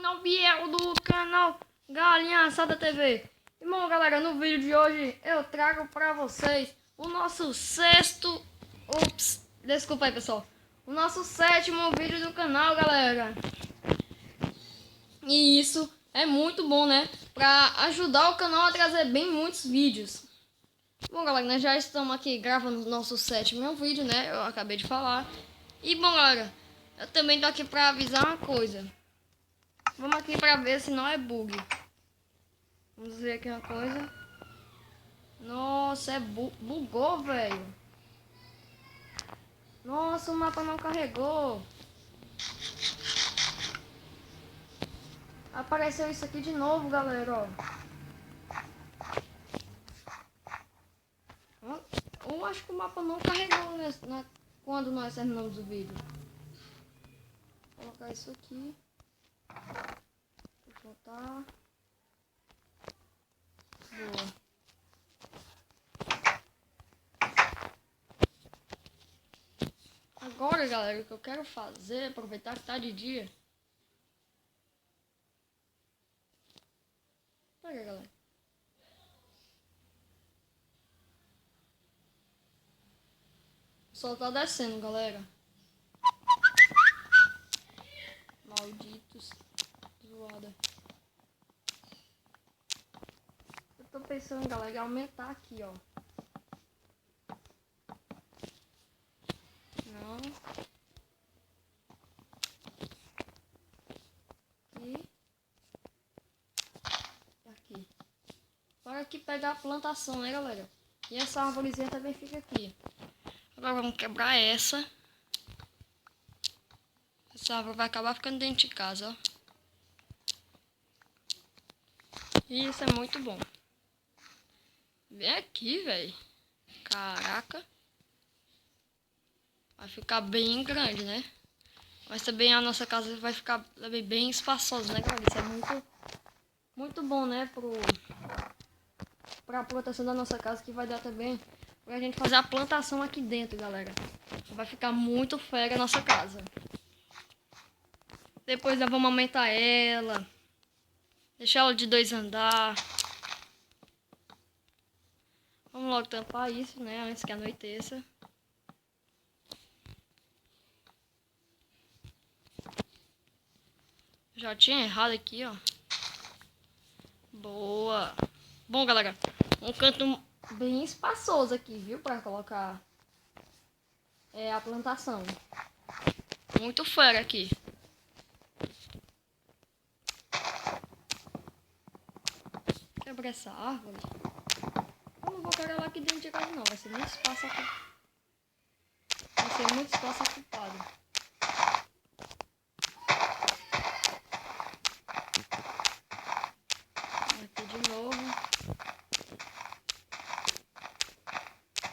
mano, é o Biel do canal Galinha Assada TV. E bom, galera, no vídeo de hoje eu trago pra vocês o nosso sexto... desculpa aí, pessoal. O nosso sétimo vídeo do canal, galera. E isso é muito bom, né? Pra ajudar o canal a trazer bem muitos vídeos. Bom, galera, nós já estamos aqui gravando o nosso sétimo vídeo, né? Eu acabei de falar. E bom, galera, eu também tô aqui pra avisar uma coisa. Vamos aqui pra ver se não é bug. Vamos ver aqui uma coisa. Nossa, bugou, velho. Nossa, o mapa não carregou. Apareceu isso aqui de novo, galera, ó. Eu acho que o mapa não carregou quando nós terminamos o vídeo. Vou colocar isso aqui. Vou botar. Boa. Agora, galera, o que eu quero fazer é aproveitar que tá de dia. Pega, galera. O sol tá descendo, galera. Malditos. Zoada. Eu tô pensando, galera, em aumentar aqui, ó. Não. Aqui. Para aqui pegar a plantação, né, galera? E essa árvorezinha também fica aqui. Agora vamos quebrar essa. Essa árvore vai acabar ficando dentro de casa, ó. E isso é muito bom. Vem aqui, velho. Caraca. Vai ficar bem grande, né? Mas também a nossa casa vai ficar também bem espaçosa, né, galera? Isso é muito bom, né? Pra proteção da nossa casa, que vai dar também pra gente fazer a plantação aqui dentro, galera. Vai ficar muito fera a nossa casa. Depois nós vamos aumentar ela. Deixar ela de 2 andares. Vamos logo tampar isso, né? Antes que anoiteça. Já tinha errado aqui, ó. Boa. Bom, galera, um canto bem espaçoso aqui, viu? Pra colocar a plantação. Muito fera aqui. Quebra essa árvore. Eu não vou quebrar ela aqui dentro de casa, não. Vai ser muito espaço aqui. Vai ser muito espaço ocupado. Aqui de novo.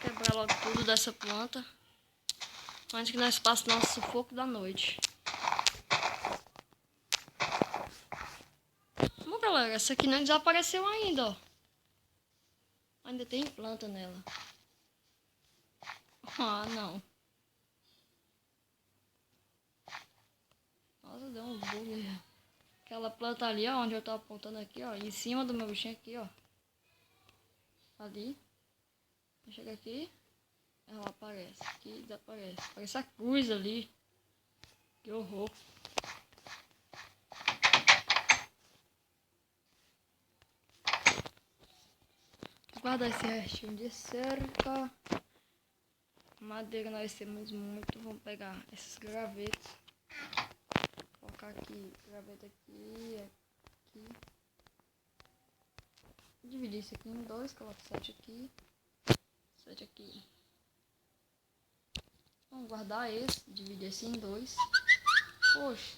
Quebrar logo tudo dessa planta. Antes que nós passe nosso sufoco da noite. Bom, galera, essa aqui não desapareceu ainda, ó. Ainda tem planta nela. Ah, não. Nossa, deu um bug. Aquela planta ali, ó, onde eu tô apontando aqui, ó. Em cima do meu bichinho aqui, ó. Ali. Chega aqui. Ela aparece. Aqui desaparece. Parece a cruz ali. Que horror. Guardar esse restinho de cerca. Madeira nós temos muito. Vamos pegar esses gravetos. Colocar aqui, graveto aqui, aqui. Dividir isso aqui em 2, coloco 7 aqui. 7 aqui. Vamos guardar esse, dividir esse em 2. Poxa.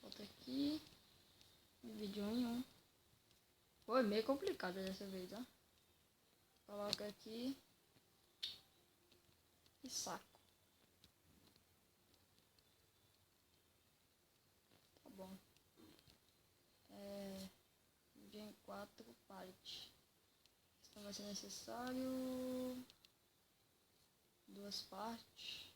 Bota aqui. Dividir um em um. Foi meio complicado dessa vez, ó. Coloca aqui. E saco. Tá bom. Dividir em 4 pallets. Então vai ser necessário 2 partes.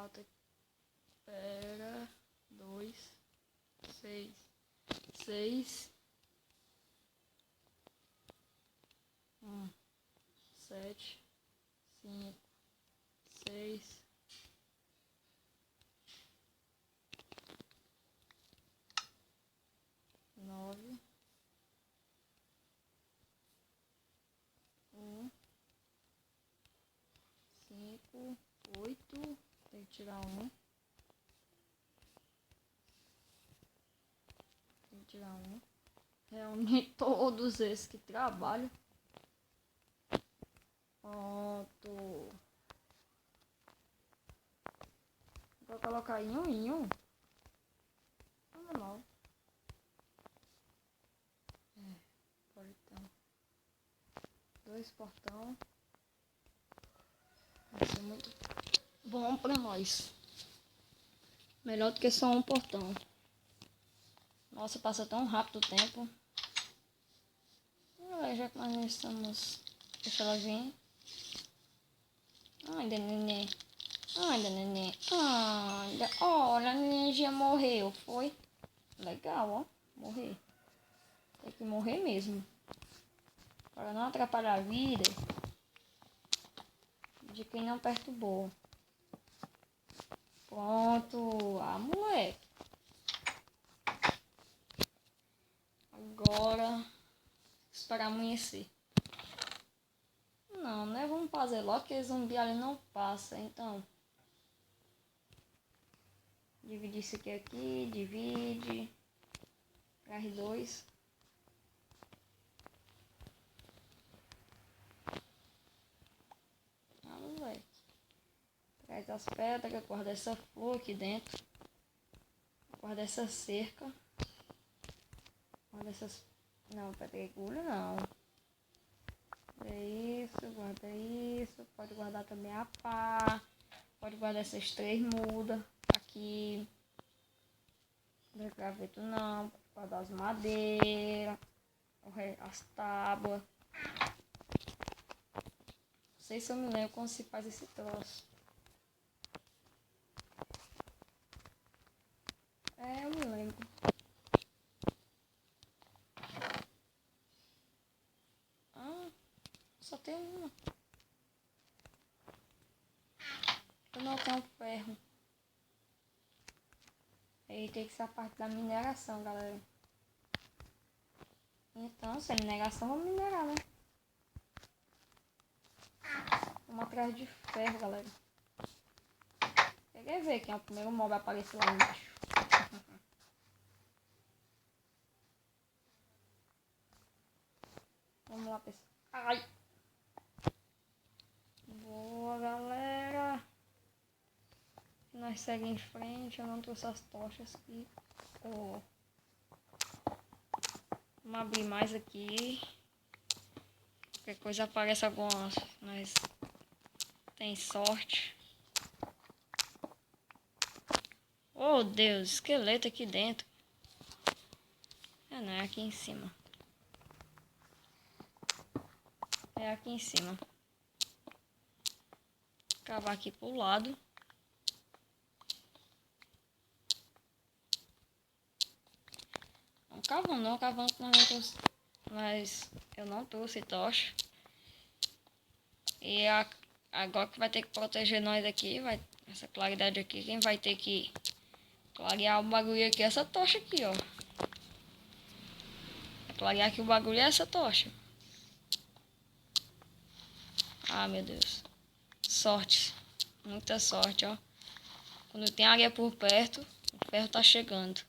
4, pera, 2, 6, 6, 1, 7, 5, 6, 9, 1, 5, 8, tem que tirar um. Tem que tirar um. Reunir todos esses que trabalham. Pronto. Vou colocar em um. Normal. Portão. 2 portão. Vai ser muito bom pra nós. Melhor do que só um portão. Nossa, passa tão rápido o tempo. Já que nós estamos... Deixa ela vir. Ainda, neném. Ainda, neném. Ainda. Olha, a neném já morreu. Foi? Legal, ó. Morrer. Tem que morrer mesmo. Para não atrapalhar a vida de quem não perturbou. Pronto. Ah, moleque. Agora, esperar amanhecer. Não, né? Vamos fazer logo que zumbi ali não passa, então. Dividir isso aqui, divide. Traz 2. Ah, moleque. Traz as pedras, guarda essa flor aqui dentro. Guarda essa cerca. Guarda essas... Não, pedregulho não. Guarda isso. Pode guardar também a pá. Pode guardar essas 3 mudas aqui. Não graveto não. Pode guardar as madeiras. As tábuas. Não sei se eu me lembro como se faz esse troço. Eu me lembro. Só tem uma. Eu não tenho ferro. Aí tem que ser a parte da mineração, galera. Então, se é mineração, vamos minerar, né? Vamos atrás de ferro, galera. Queria ver quem é o primeiro mob a aparecer lá embaixo. Vamos lá, pessoal. Ai! Boa, galera. Nós seguimos em frente. Eu não trouxe as tochas aqui. Oh. Vamos abrir mais aqui. Qualquer coisa aparece algumas. Nós tem sorte. Oh, Deus. Esqueleto aqui dentro. Não, é aqui em cima. É aqui em cima. Cavar aqui pro lado. Não cavando não, cavando que mas eu não trouxe tocha. E agora que vai ter que proteger nós aqui, essa claridade aqui, quem vai ter que clarear o bagulho aqui é essa tocha aqui, ó. Clarear aqui o bagulho é essa tocha. Ah, meu Deus. Sorte. Muita sorte, ó. Quando tem área por perto, o ferro tá chegando.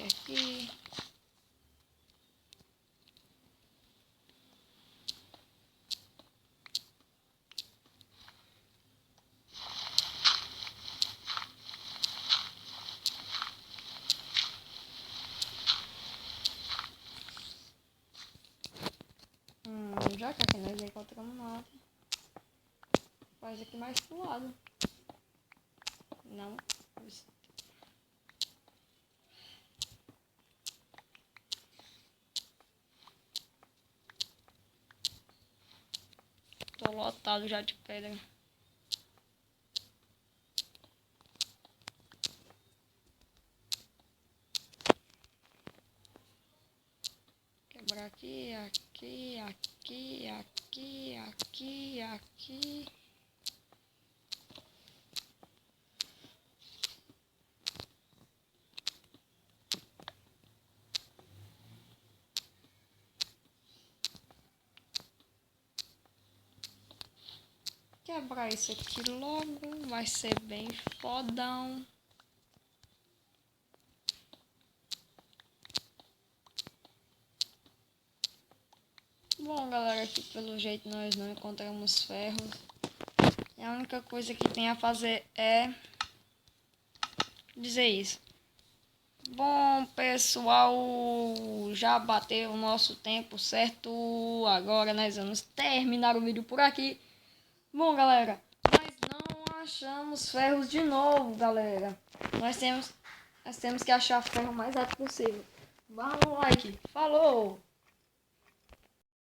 Aqui. já que aqui nós encontramos nada. Faz aqui mais pro lado. Não. Tô lotado já de pedra. Quebrar aqui, aqui, aqui, aqui, aqui, aqui. Quebrar isso aqui logo, vai ser bem fodão. Bom, galera, aqui pelo jeito nós não encontramos ferros. E a única coisa que tem a fazer é dizer isso. Bom, pessoal, já bateu o nosso tempo, certo? Agora nós vamos terminar o vídeo por aqui. Bom, galera, nós não achamos ferros de novo, galera. Nós temos que achar ferro o mais rápido possível. Vá no like. Falou!